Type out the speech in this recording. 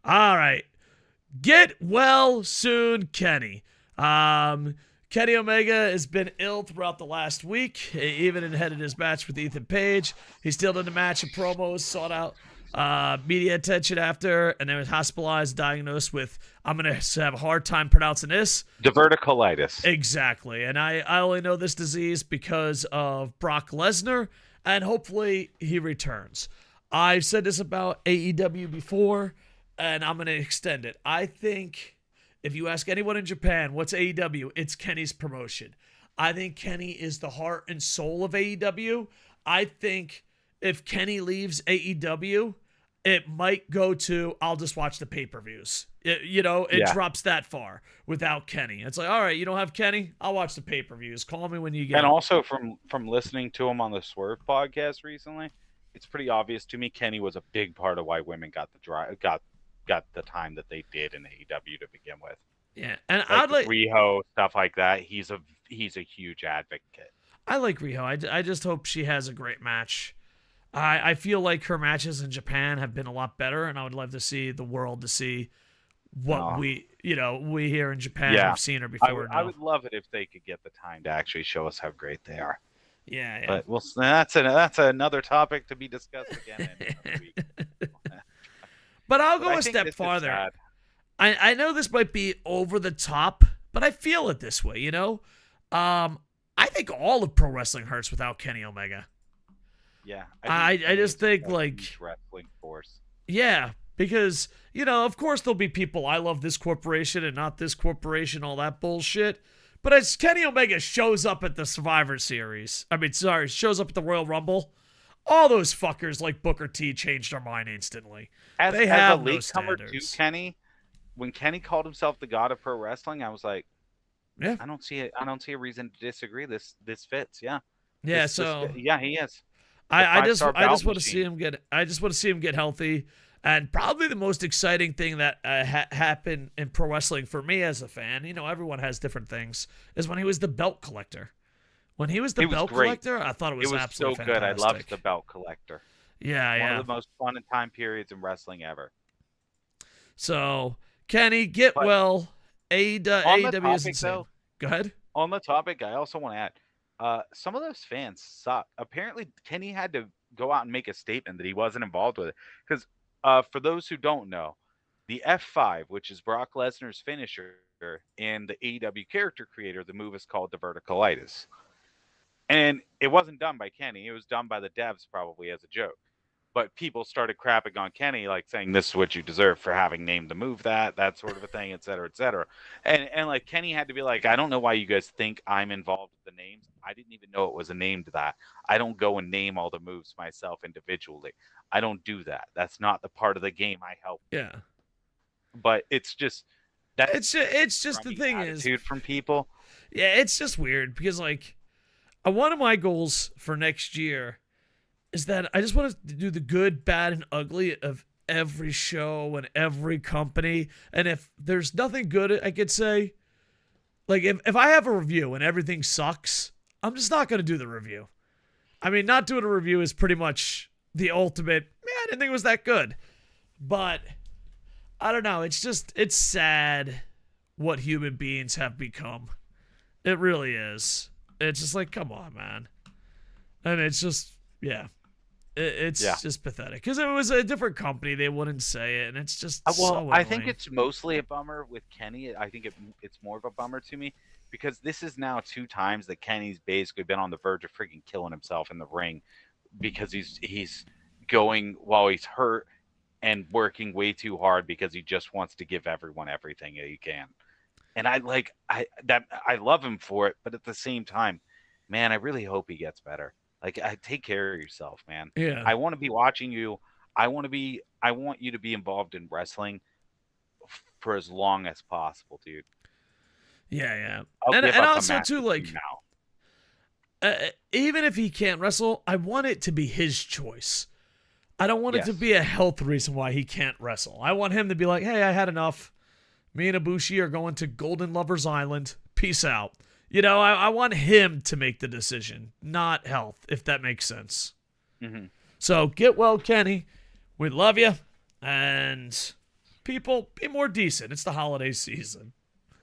All right. Get well soon, Kenny. Kenny Omega has been ill throughout the last week, even in his match with Ethan Page. He still did a match of promos, sought out media attention after, and then was hospitalized, diagnosed with, I'm going to have a hard time pronouncing this. Diverticulitis. Exactly. And I only know this disease because of Brock Lesnar, and hopefully he returns. I've said this about AEW before, and I'm going to extend it. I think if you ask anyone in Japan, what's AEW? It's Kenny's promotion. I think Kenny is the heart and soul of AEW. I think if Kenny leaves AEW, it might go to, I'll just watch the pay-per-views. It drops that far without Kenny. It's like, all right, you don't have Kenny? I'll watch the pay-per-views. Call me when you get And also from listening to him on the Swerve podcast recently, it's pretty obvious to me Kenny was a big part of why women got the time that they did in AEW to begin with. Yeah, and like I'd like Riho, stuff like that. He's a huge advocate. I like Riho. I just hope she has a great match. I feel like her matches in Japan have been a lot better, and I would love to see the world to see what we here in Japan have seen her before. I would love it if they could get the time to actually show us how great they are. Yeah. But that's another topic to be discussed again in another week. But I'll go a step farther. I know this might be over the top, but I feel it this way, I think all of pro wrestling hurts without Kenny Omega. Yeah. I just think wrestling force. Yeah, because, of course there'll be people, I love this corporation and not this corporation, all that bullshit. But as Kenny Omega shows up at the Survivor Series, shows up at the Royal Rumble, all those fuckers like Booker T changed their mind instantly. They have a no latecomer standards. to Kenny, when Kenny called himself the god of pro wrestling, I was like, yeah, I don't see a reason to disagree. This fits, yeah. Yeah, he is. I just want to see him get healthy. And probably the most exciting thing that happened in pro wrestling for me as a fan, everyone has different things, is when he was the belt collector. When he was the belt collector, I thought it was absolutely so good. fantastic. I loved the belt collector. Yeah. One of the most fun time periods in wrestling ever. So, Kenny, get well. AEW is insane. Though, go ahead. On the topic, I also want to add, some of those fans suck. Apparently, Kenny had to go out and make a statement that he wasn't involved with it. Because for those who don't know, the F5, which is Brock Lesnar's finisher, in the AEW character creator, the move is called diverticulitis. And it wasn't done by Kenny. It was done by the devs probably as a joke. But people started crapping on Kenny, like saying, this is what you deserve for having named the move that sort of a thing, et cetera, et cetera. And like Kenny had to be like, I don't know why you guys think I'm involved with the names. I didn't even know it was a name to that. I don't go and name all the moves myself individually. I don't do that. That's not the part of the game I help. Yeah. But it's just that it's just the thing attitude from people. Yeah, it's just weird because like one of my goals for next year is that I just want to do the good, bad, and ugly of every show and every company. And if there's nothing good I could say, like if I have a review and everything sucks, I'm just not going to do the review. I mean, not doing a review is pretty much the ultimate, I didn't think it was that good. But I don't know. It's sad what human beings have become. It really is. It's just like, come on, man. And it's just, yeah. It's just pathetic. Because if it was a different company, they wouldn't say it. And it's just so annoying. I think it's mostly a bummer with Kenny. I think it's more of a bummer to me. Because this is now 2 times that Kenny's basically been on the verge of freaking killing himself in the ring. Because he's going while he's hurt and working way too hard because he just wants to give everyone everything that he can. And I love him for it, but at the same time, man, I really hope he gets better. Like, take care of yourself, man. Yeah. I want to be watching you. I want you to be involved in wrestling for as long as possible, dude. Yeah. And also too, like, even if he can't wrestle, I want it to be his choice. I don't want it to be a health reason why he can't wrestle. I want him to be like, hey, I had enough. Me and Ibushi are going to Golden Lovers Island. Peace out. I want him to make the decision, not health, if that makes sense. Mm-hmm. So get well, Kenny. We love you. And People, be more decent. It's the holiday season.